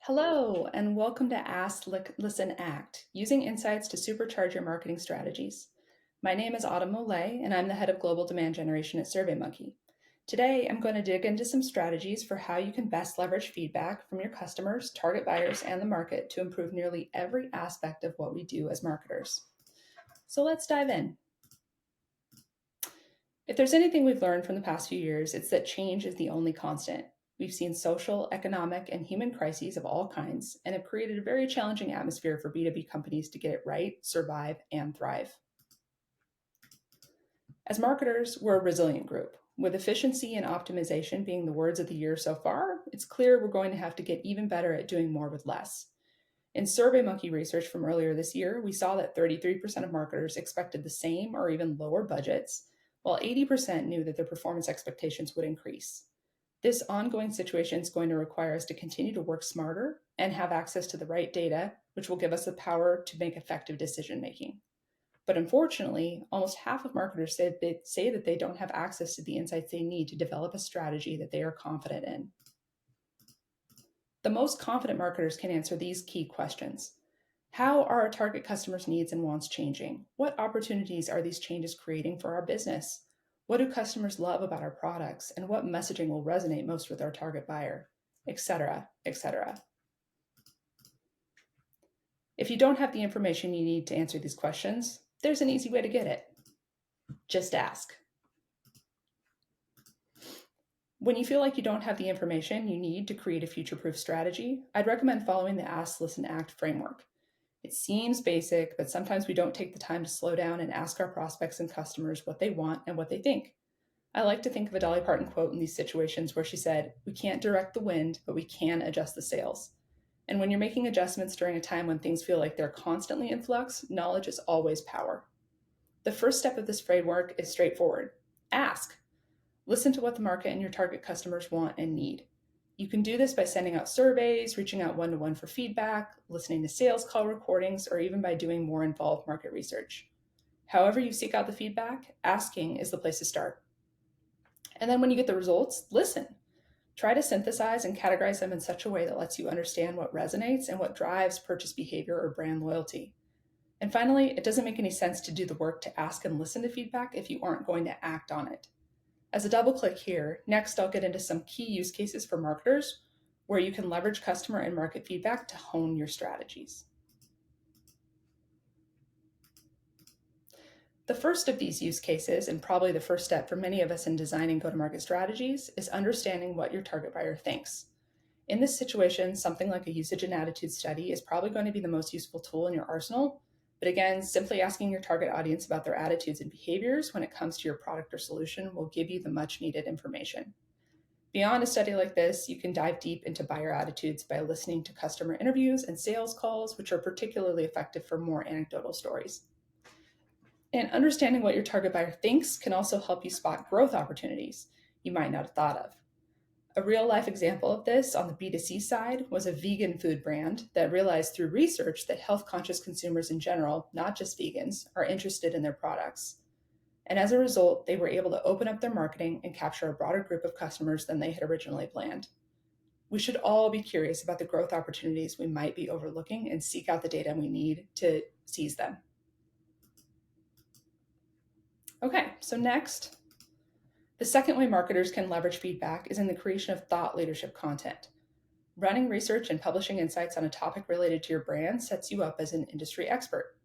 Hello, and welcome to Ask, Listen, Act, using insights to supercharge your marketing strategies. My name is Autumn Molay, and I'm the head of global demand generation at SurveyMonkey. Today, I'm going to dig into some strategies for how you can best leverage feedback from your customers, target buyers, and the market to improve nearly every aspect of what we do as marketers. So let's dive in. If there's anything we've learned from the past few years, it's that change is the only constant. We've seen social, economic, and human crises of all kinds, and have created a very challenging atmosphere for B2B companies to get it right, survive, and thrive. As marketers, we're a resilient group. With efficiency and optimization being the words of the year so far, it's clear we're going to have to get even better at doing more with less. In SurveyMonkey research from earlier this year, we saw that 33% of marketers expected the same or even lower budgets, while 80% knew that their performance expectations would increase. This ongoing situation is going to require us to continue to work smarter and have access to the right data, which will give us the power to make effective decision making. But unfortunately, almost half of marketers say that they don't have access to the insights they need to develop a strategy that they are confident in. The most confident marketers can answer these key questions. How are our target customers' needs and wants changing? What opportunities are these changes creating for our business? What do customers love about our products? And what messaging will resonate most with our target buyer? Etc., etc. If you don't have the information you need to answer these questions, there's an easy way to get it. Just ask. When you feel like you don't have the information you need to create a future-proof strategy, I'd recommend following the Ask, Listen, Act framework. It seems basic, but sometimes we don't take the time to slow down and ask our prospects and customers what they want and what they think. I like to think of a Dolly Parton quote in these situations where she said, "We can't direct the wind, but we can adjust the sails." And when you're making adjustments during a time when things feel like they're constantly in flux, knowledge is always power. The first step of this framework is straightforward. Ask. Listen to what the market and your target customers want and need. You can do this by sending out surveys, reaching out one-to-one for feedback, listening to sales call recordings, or even by doing more involved market research. However you seek out the feedback, asking is the place to start. And then when you get the results, listen. Try to synthesize and categorize them in such a way that lets you understand what resonates and what drives purchase behavior or brand loyalty. And finally, it doesn't make any sense to do the work to ask and listen to feedback if you aren't going to act on it. As a double click here, next I'll get into some key use cases for marketers where you can leverage customer and market feedback to hone your strategies. The first of these use cases, and probably the first step for many of us in designing go-to-market strategies, is understanding what your target buyer thinks. In this situation, something like a usage and attitude study is probably going to be the most useful tool in your arsenal. But again, simply asking your target audience about their attitudes and behaviors when it comes to your product or solution will give you the much needed information. Beyond a study like this, you can dive deep into buyer attitudes by listening to customer interviews and sales calls, which are particularly effective for more anecdotal stories. And understanding what your target buyer thinks can also help you spot growth opportunities you might not have thought of. A real-life example of this on the B2C side was a vegan food brand that realized through research that health-conscious consumers in general, not just vegans, are interested in their products. And as a result, they were able to open up their marketing and capture a broader group of customers than they had originally planned. We should all be curious about the growth opportunities we might be overlooking and seek out the data we need to seize them. Okay, so next, the second way marketers can leverage feedback is in the creation of thought leadership content. Running research and publishing insights on a topic related to your brand sets you up as an industry expert.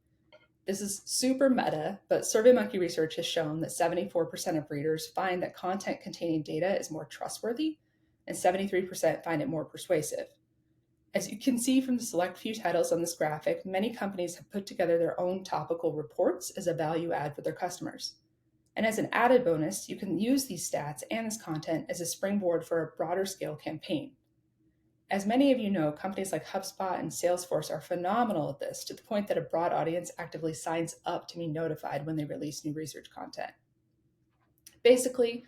This is super meta, but SurveyMonkey research has shown that 74% of readers find that content containing data is more trustworthy, and 73% find it more persuasive. As you can see from the select few titles on this graphic, many companies have put together their own topical reports as a value add for their customers. And as an added bonus, you can use these stats and this content as a springboard for a broader scale campaign. As many of you know, companies like HubSpot and Salesforce are phenomenal at this, to the point that a broad audience actively signs up to be notified when they release new research content. Basically,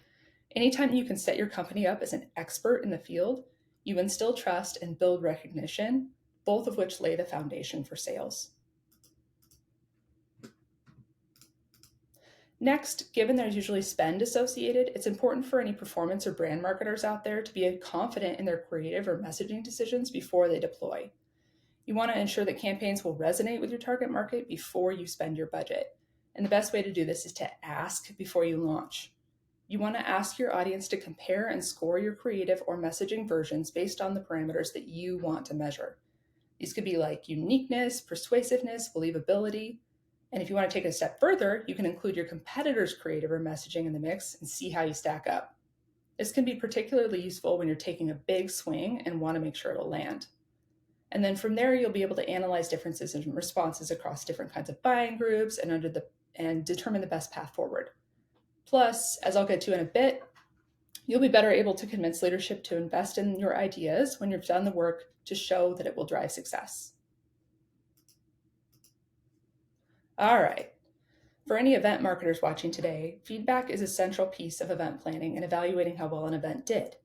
anytime you can set your company up as an expert in the field, you instill trust and build recognition, both of which lay the foundation for sales. Next, given there's usually spend associated, it's important for any performance or brand marketers out there to be confident in their creative or messaging decisions before they deploy. You want to ensure that campaigns will resonate with your target market before you spend your budget. And the best way to do this is to ask before you launch. You want to ask your audience to compare and score your creative or messaging versions based on the parameters that you want to measure. These could be like uniqueness, persuasiveness, believability. And if you want to take it a step further, you can include your competitors' creative or messaging in the mix and see how you stack up. This can be particularly useful when you're taking a big swing and want to make sure it'll land. And then from there, you'll be able to analyze differences in responses across different kinds of buying groups and determine the best path forward. Plus, as I'll get to in a bit, you'll be better able to convince leadership to invest in your ideas when you've done the work to show that it will drive success. All right. For any event marketers watching today, feedback is a central piece of event planning and evaluating how well an event did.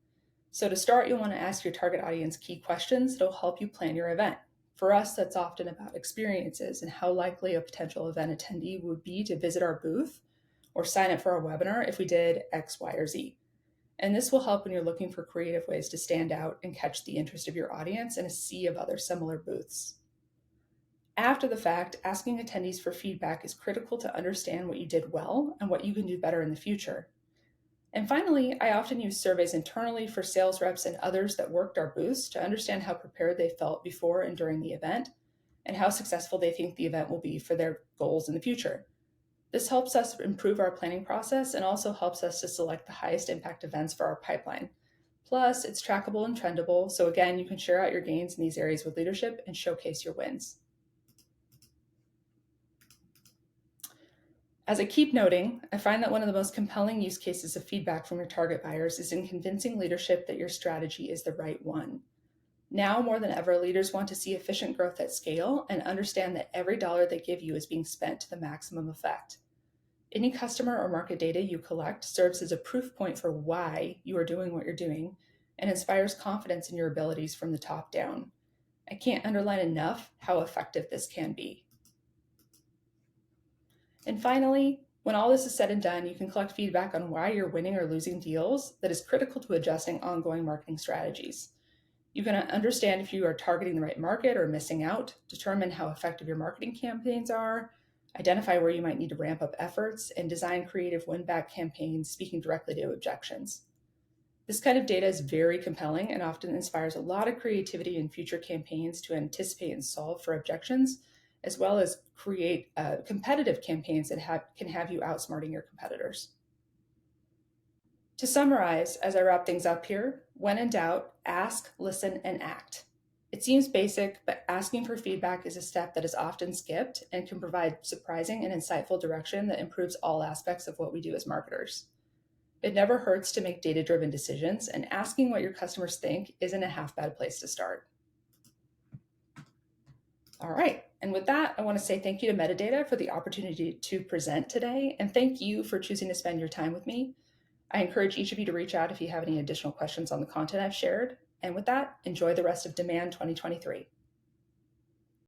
So to start, you'll want to ask your target audience key questions that'll help you plan your event. For us, that's often about experiences and how likely a potential event attendee would be to visit our booth or sign up for our webinar if we did X, Y, or Z. And this will help when you're looking for creative ways to stand out and catch the interest of your audience in a sea of other similar booths. After the fact, asking attendees for feedback is critical to understand what you did well and what you can do better in the future. And finally, I often use surveys internally for sales reps and others that worked our booths to understand how prepared they felt before and during the event and how successful they think the event will be for their goals in the future. This helps us improve our planning process and also helps us to select the highest impact events for our pipeline. Plus, it's trackable and trendable, so again, you can share out your gains in these areas with leadership and showcase your wins. As I keep noting, I find that one of the most compelling use cases of feedback from your target buyers is in convincing leadership that your strategy is the right one. Now more than ever, leaders want to see efficient growth at scale and understand that every dollar they give you is being spent to the maximum effect. Any customer or market data you collect serves as a proof point for why you are doing what you're doing and inspires confidence in your abilities from the top down. I can't underline enough how effective this can be. And finally, when all this is said and done, you can collect feedback on why you're winning or losing deals that is critical to adjusting ongoing marketing strategies. You can understand if you are targeting the right market or missing out, determine how effective your marketing campaigns are, identify where you might need to ramp up efforts, and design creative win-back campaigns speaking directly to objections. This kind of data is very compelling and often inspires a lot of creativity in future campaigns to anticipate and solve for objections, as well as create competitive campaigns that can have you outsmarting your competitors. To summarize, as I wrap things up here, when in doubt, ask, listen, and act. It seems basic, but asking for feedback is a step that is often skipped and can provide surprising and insightful direction that improves all aspects of what we do as marketers. It never hurts to make data-driven decisions, and asking what your customers think isn't a half-bad place to start. All right, and with that, I want to say thank you to Metadata for the opportunity to present today, and thank you for choosing to spend your time with me. I encourage each of you to reach out if you have any additional questions on the content I've shared. And with that, enjoy the rest of Demand 2023.